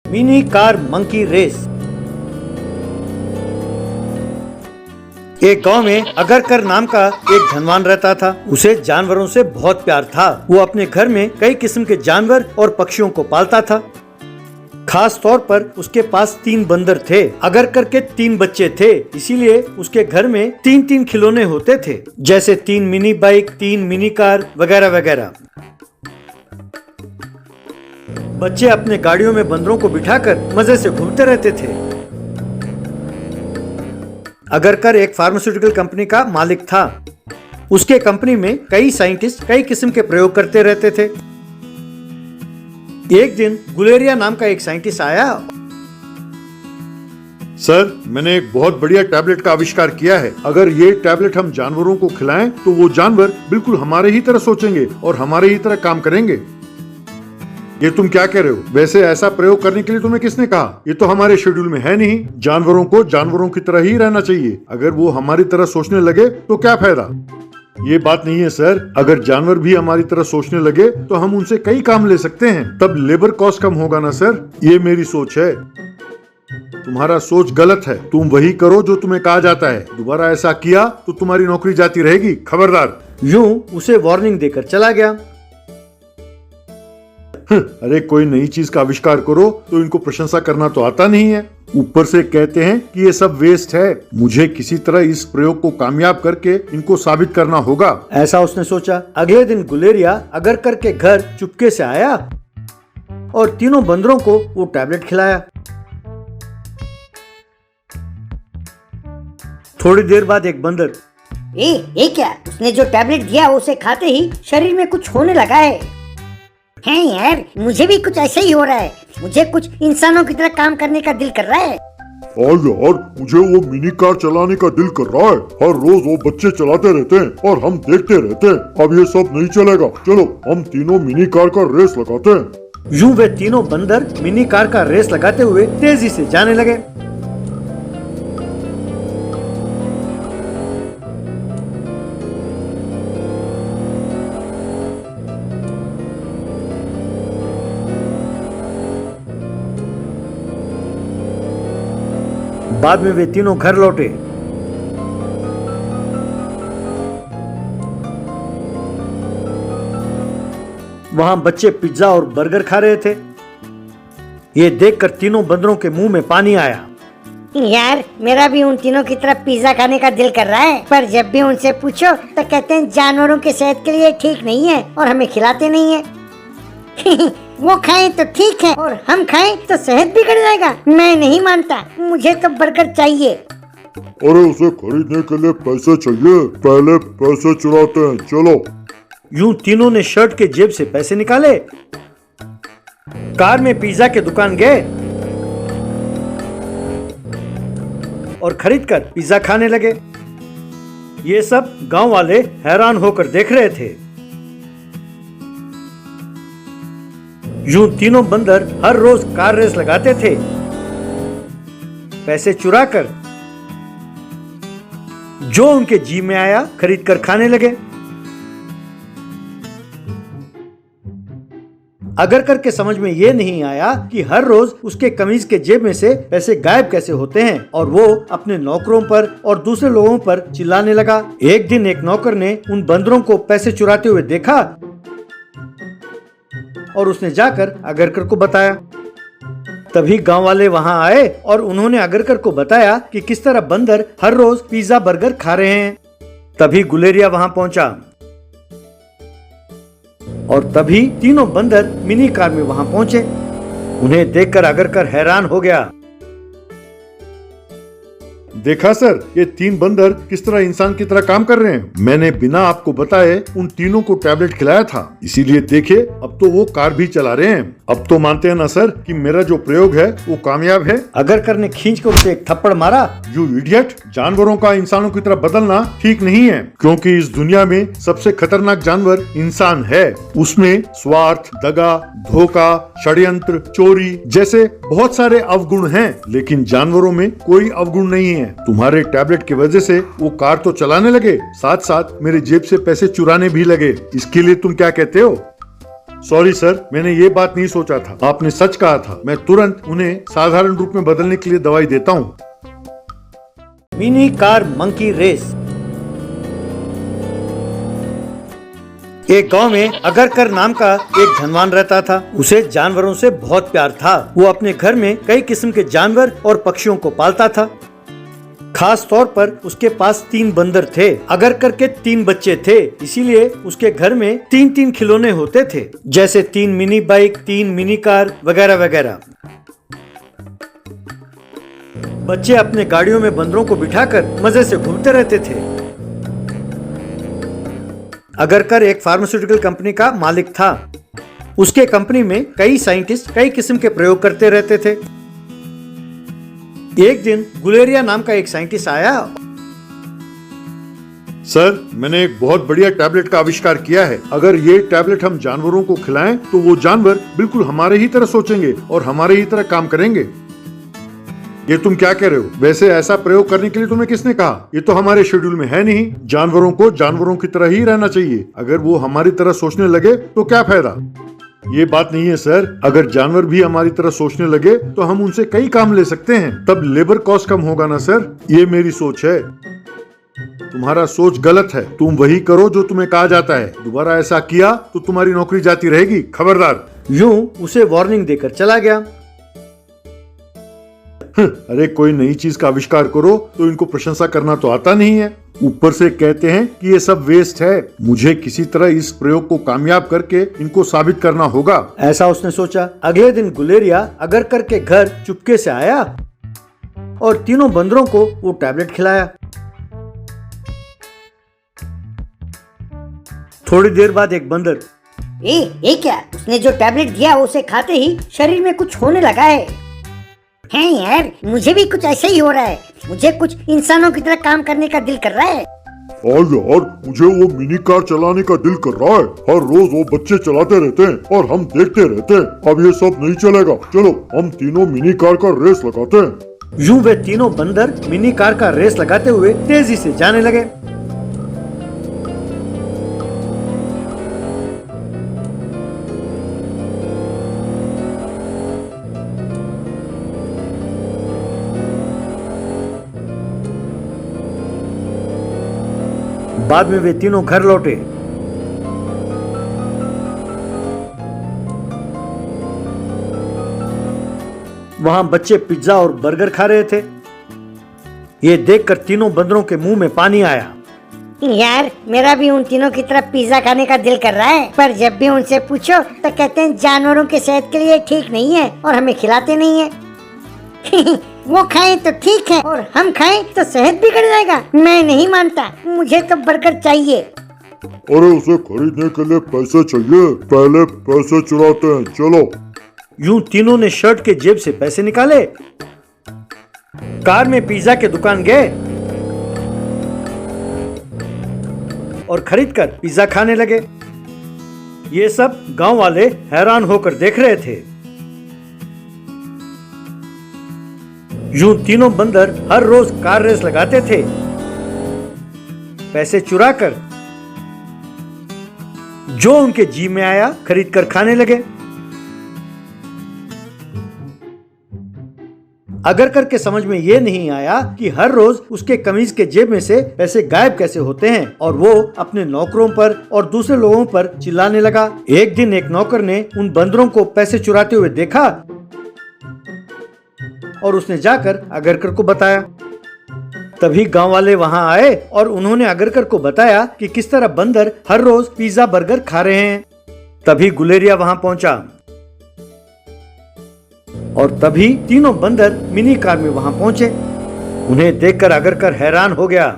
Mini car monkey race. एक गांव में अगरकर नाम का एक धनवान रहता था। उसे जानवरों से बहुत प्यार था। वो अपने घर में कई किस्म के जानवर और पक्षियों को पालता था। खास तौर पर उसके पास 3 बंदर थे। अगरकर के 3 बच्चे थे, इसीलिए उसके घर में 3-3 खिलौने होते थे, जैसे 3 मिनी बाइक, 3 मिनी कार वगैरह वगैरह। बच्चे अपने गाड़ियों में बंदरों को बिठाकर मजे से घूमते रहते थे। अगरकर एक फार्मास्यूटिकल कंपनी का मालिक था। उसके कंपनी में कई साइंटिस्ट कई किस्म के प्रयोग करते रहते थे। एक दिन गुलेरिया नाम का एक साइंटिस्ट आया। सर, मैंने एक बहुत बढ़िया टैबलेट का आविष्कार किया है। अगर ये टैबलेट हम जानवरों को खिलाएं तो वो जानवर बिल्कुल हमारे ही तरह सोचेंगे और हमारे ही तरह काम करेंगे। ये तुम क्या कह रहे हो? वैसे ऐसा प्रयोग करने के लिए तुम्हें किसने कहा? ये तो हमारे शेड्यूल में है नहीं। जानवरों को जानवरों की तरह ही रहना चाहिए। अगर वो हमारी तरह सोचने लगे तो क्या फायदा? ये बात नहीं है सर। अगर जानवर भी हमारी तरह सोचने लगे तो हम उनसे कई काम ले सकते हैं। तब लेबर कॉस्ट कम होगा ना सर। ये मेरी सोच है। तुम्हारा सोच गलत है। तुम वही करो जो तुम्हें कहा जाता है। दोबारा ऐसा किया तो तुम्हारी नौकरी जाती रहेगी, खबरदार। यूं उसे वार्निंग देकर चला गया। अरे कोई नई चीज का आविष्कार करो तो इनको प्रशंसा करना तो आता नहीं है। ऊपर से कहते हैं कि ये सब वेस्ट है। मुझे किसी तरह इस प्रयोग को कामयाब करके इनको साबित करना होगा, ऐसा उसने सोचा। अगले दिन गुलेरिया अगरकर के घर चुपके से आया और तीनों बंदरों को वो टैबलेट खिलाया। थोड़ी देर बाद एक बंदर, ये क्या? उसने जो टैबलेट दिया उसे खाते ही शरीर में कुछ होने लगा है। हैं यार, मुझे भी कुछ ऐसा ही हो रहा है। मुझे कुछ इंसानों की तरह काम करने का दिल कर रहा है। हाँ यार, मुझे वो मिनी कार चलाने का दिल कर रहा है। हर रोज वो बच्चे चलाते रहते हैं और हम देखते रहते हैं। अब ये सब नहीं चलेगा। चलो हम तीनों मिनी कार का रेस लगाते हैं। यूं वे तीनों बंदर मिनी कार का रेस लगाते हुए तेजी से जाने लगे। बाद में वे तीनों घर लौटे। वहां बच्चे पिज्जा और बर्गर खा रहे थे। ये देखकर तीनों बंदरों के मुंह में पानी आया। यार, मेरा भी उन तीनों की तरह पिज्जा खाने का दिल कर रहा है, पर जब भी उनसे पूछो तो कहते हैं जानवरों के सेहत के लिए ठीक नहीं है और हमें खिलाते नहीं है। वो खाएं तो ठीक है और हम खाएं तो सेहत बिगड़ जाएगा। मैं नहीं मानता, मुझे तो बर्गर चाहिए। अरे उसे खरीदने के लिए पैसे चाहिए। पहले पैसे चुराते हैं, चलो। यूं तीनों ने शर्ट के जेब से पैसे निकाले, कार में पिज्जा के दुकान गए और खरीदकर पिज्जा खाने लगे। ये सब गांव वाले हैरान होकर देख रहे थे। यूं तीनों बंदर हर रोज कार रेस लगाते थे, पैसे चुराकर। जो उनके जी में आया खरीदकर खाने लगे। अगरकर के समझ में ये नहीं आया कि हर रोज उसके कमीज के जेब में से पैसे गायब कैसे होते हैं, और वो अपने नौकरों पर और दूसरे लोगों पर चिल्लाने लगा। एक दिन एक नौकर ने उन बंदरों को पैसे चुराते हुए देखा और उसने जाकर अगरकर को बताया। तभी गांव वाले वहां आए और उन्होंने अगरकर को बताया कि किस तरह बंदर हर रोज पिज्जा बर्गर खा रहे हैं। तभी गुलेरिया वहां पहुंचा और तभी तीनों बंदर मिनी कार में वहां पहुंचे। उन्हें देखकर अगरकर हैरान हो गया। देखा सर, ये 3 बंदर किस तरह इंसान की तरह काम कर रहे हैं। मैंने बिना आपको बताए उन तीनों को टैबलेट खिलाया था, इसीलिए देखिए अब तो वो कार भी चला रहे हैं। अब तो मानते हैं ना सर कि मेरा जो प्रयोग है वो कामयाब है? अगरकर ने खींचकर उसे एक थप्पड़ मारा। You idiot! जानवरों का इंसानों की तरह बदलना ठीक नहीं है, क्योंकि इस दुनिया में सबसे खतरनाक जानवर इंसान है। उसमें स्वार्थ, दगा, धोखा, षड्यंत्र, चोरी जैसे बहुत सारे अवगुण हैं, लेकिन जानवरों में कोई अवगुण नहीं है। तुम्हारे टैबलेट की वजह से वो कार तो चलाने लगे, साथ साथ मेरे जेब से पैसे चुराने भी लगे। इसके लिए तुम क्या कहते हो? सॉरी सर, मैंने ये बात नहीं सोचा था। आपने सच कहा था। मैं तुरंत उन्हें साधारण रूप में बदलने के लिए दवाई देता हूँ। Mini car monkey race. एक गांव में अगरकर नाम का एक धनवान रहता था। उसे जानवरों से बहुत प्यार था। वो अपने घर में कई किस्म के जानवर और पक्षियों को पालता था। खास तौर पर उसके पास 3 बंदर थे। अगरकर के 3 बच्चे थे, इसीलिए उसके घर में 3-3 खिलौने होते थे, जैसे 3 मिनी बाइक, 3 मिनी कार वगैरह वगैरह। बच्चे अपने गाड़ियों में बंदरों को बिठाकर मजे से घूमते रहते थे। अगरकर एक फार्मास्यूटिकल कंपनी का मालिक था। उसके कंपनी में कई साइंटिस्ट कई किस्म के प्रयोग करते रहते थे। एक दिन गुलेरिया नाम का एक साइंटिस्ट आया। सर, मैंने एक बहुत बढ़िया टैबलेट का आविष्कार किया है। अगर ये टैबलेट हम जानवरों को खिलाएं तो वो जानवर बिल्कुल हमारे ही तरह सोचेंगे और हमारे ही तरह काम करेंगे। ये तुम क्या कह रहे हो? वैसे ऐसा प्रयोग करने के लिए तुम्हें किसने कहा? ये तो हमारे शेड्यूल में है नहीं। जानवरों को जानवरों की तरह ही रहना चाहिए। अगर वो हमारी तरह सोचने लगे तो क्या फायदा? ये बात नहीं है सर। अगर जानवर भी हमारी तरह सोचने लगे तो हम उनसे कई काम ले सकते हैं। तब लेबर कॉस्ट कम होगा ना सर। ये मेरी सोच है। तुम्हारा सोच गलत है। तुम वही करो जो तुम्हें कहा जाता है। दोबारा ऐसा किया तो तुम्हारी नौकरी जाती रहेगी, खबरदार। यूं उसे वार्निंग देकर चला गया। अरे कोई नई चीज का आविष्कार करो तो इनको प्रशंसा करना तो आता नहीं है। ऊपर से कहते हैं कि ये सब वेस्ट है। मुझे किसी तरह इस प्रयोग को कामयाब करके इनको साबित करना होगा, ऐसा उसने सोचा। अगले दिन गुलेरिया अगरकर के घर चुपके से आया और तीनों बंदरों को वो टैबलेट खिलाया। थोड़ी देर बाद एक बंदर, ये क्या? उसने जो टैबलेट दिया उसे खाते ही शरीर में कुछ होने लगा है। हैं यार, मुझे भी कुछ ऐसा ही हो रहा है। मुझे कुछ इंसानों की तरह काम करने का दिल कर रहा है। और यार, मुझे वो मिनी कार चलाने का दिल कर रहा है। हर रोज वो बच्चे चलाते रहते हैं और हम देखते रहते हैं। अब ये सब नहीं चलेगा। चलो हम तीनों मिनी कार का रेस लगाते हैं। यूं वे तीनों बंदर मिनी कार का रेस लगाते हुए तेजी से जाने लगे। बाद में वे तीनों घर लौटे। वहां बच्चे पिज्जा और बर्गर खा रहे थे। ये देखकर तीनों बंदरों के मुंह में पानी आया। यार, मेरा भी उन तीनों की तरह पिज्जा खाने का दिल कर रहा है, पर जब भी उनसे पूछो तो कहते हैं जानवरों की सेहत के लिए ठीक नहीं है और हमें खिलाते नहीं है। वो खाएं तो ठीक है और हम खाएं तो सेहत बिगड़ जाएगा। मैं नहीं मानता, मुझे तो बर्गर चाहिए। अरे उसे खरीदने के लिए पैसे चाहिए। पहले पैसे चुराते हैं, चलो। यूं तीनों ने शर्ट के जेब से पैसे निकाले, कार में पिज्जा के दुकान गए और खरीदकर पिज्जा खाने लगे। ये सब गांव वाले हैरान होकर देख रहे थे। यूं तीनों बंदर हर रोज कार रेस लगाते थे, पैसे चुराकर जो उनके जी में आया खरीद कर खाने लगे। अगरकर के समझ में ये नहीं आया कि हर रोज उसके कमीज के जेब में से पैसे गायब कैसे होते हैं, और वो अपने नौकरों पर और दूसरे लोगों पर चिल्लाने लगा। एक दिन एक नौकर ने उन बंदरों को पैसे चुराते हुए देखा और उसने जाकर अगरकर को बताया। तभी गांव वाले वहां आए और उन्होंने अगरकर को बताया कि किस तरह बंदर हर रोज पिज्जा बर्गर खा रहे हैं। तभी गुलेरिया वहां पहुंचा और तभी तीनों बंदर मिनी कार में वहां पहुंचे। उन्हें देखकर अगरकर हैरान हो गया।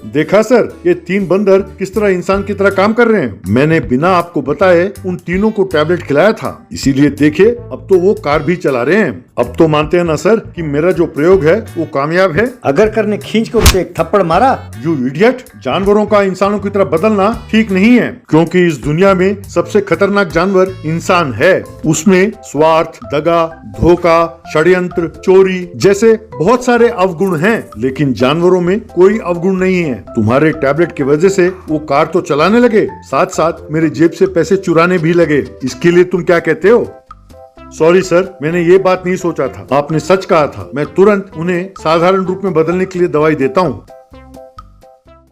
देखा सर, ये 3 बंदर किस तरह इंसान की तरह काम कर रहे हैं। मैंने बिना आपको बताए उन तीनों को टैबलेट खिलाया था, इसीलिए देखिए अब तो वो कार भी चला रहे हैं। अब तो मानते हैं ना सर कि मेरा जो प्रयोग है वो कामयाब है। अगरकर ने खींच कर उसे एक थप्पड़ मारा। यू इडियट, जानवरों का इंसानों की तरह बदलना ठीक नहीं है, क्योंकि इस दुनिया में सबसे खतरनाक जानवर इंसान है। उसमें स्वार्थ, दगा, धोखा, षड्यंत्र, चोरी जैसे बहुत सारे अवगुण हैं, लेकिन जानवरों में कोई अवगुण नहीं है। तुम्हारे टैबलेट की वजह से वो कार तो चलाने लगे, साथ साथ मेरे जेब से पैसे चुराने भी लगे। इसके लिए तुम क्या कहते हो? सॉरी सर, मैंने ये बात नहीं सोचा था। आपने सच कहा था। मैं तुरंत उन्हें साधारण रूप में बदलने के लिए दवाई देता हूँ।